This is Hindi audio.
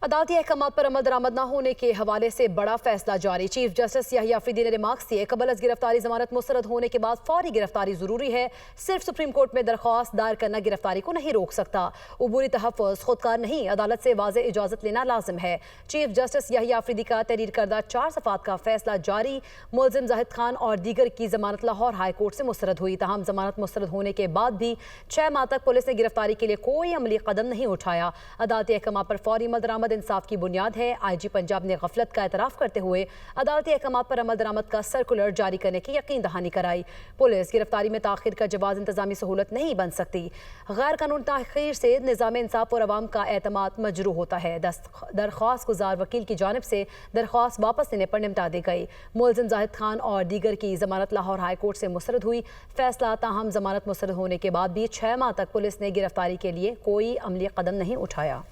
अदालती अहकामात पर अमल दरामद न होने के हवाले से बड़ा फैसला जारी। चीफ जस्टिस याहिया अफरीदी ने रिमार्क्स दिए, कबल अज़ गिरफ्तारी जमानत मुस्तरद होने के बाद फौरी गिरफ्तारी जरूरी है। सिर्फ सुप्रीम कोर्ट में दरख्वास्त दायर करना गिरफ्तारी को नहीं रोक सकता। उबूरी तहफ़्फ़ुज़ खुदकार नहीं, अदालत से वाज़ेह इजाज़त लेना लाजिम है। चीफ जस्टिस याहिया अफरीदी का तहरीर करदा 4 सफ़ात का फैसला जारी। मुलजिम जाहिद खान और दीगर की जमानत लाहौर हाई कोर्ट से मुस्तरद हुई। तहम जमानत मुस्तरद होने के बाद भी 6 माह तक पुलिस ने गिरफ्तारी के लिए कोई अमली कदम नहीं उठाया। अदालती अहकामात पर फौरी अमल दरामद इंसाफ की बुनियाद है। IG पंजाब ने गफलत का एतराफ़ करते हुए अदालती अहकामात पर अमल दरामद का सर्कुलर जारी करने की यकीन दहानी कराई। पुलिस गिरफ्तारी में ताख़ीर का जवाज़ इंतजामी सहूलत नहीं बन सकती। गैर कानूनी ताख़ीर से निज़ाम इंसाफ और अवाम का एतमाद मजरूह होता है। दरख्वास्त गुजार वकील की जानिब से दरख्वास्त वापस लेने पर निपटा दी गई। मुलजिम जाहिद खान और दीगर की जमानत लाहौर हाई कोर्ट से मुस्तरद हुई। फैसला ताहम जमानत मुस्तरद होने के बाद भी 6 माह तक पुलिस ने गिरफ्तारी के लिए कोई अमली कदम नहीं उठाया।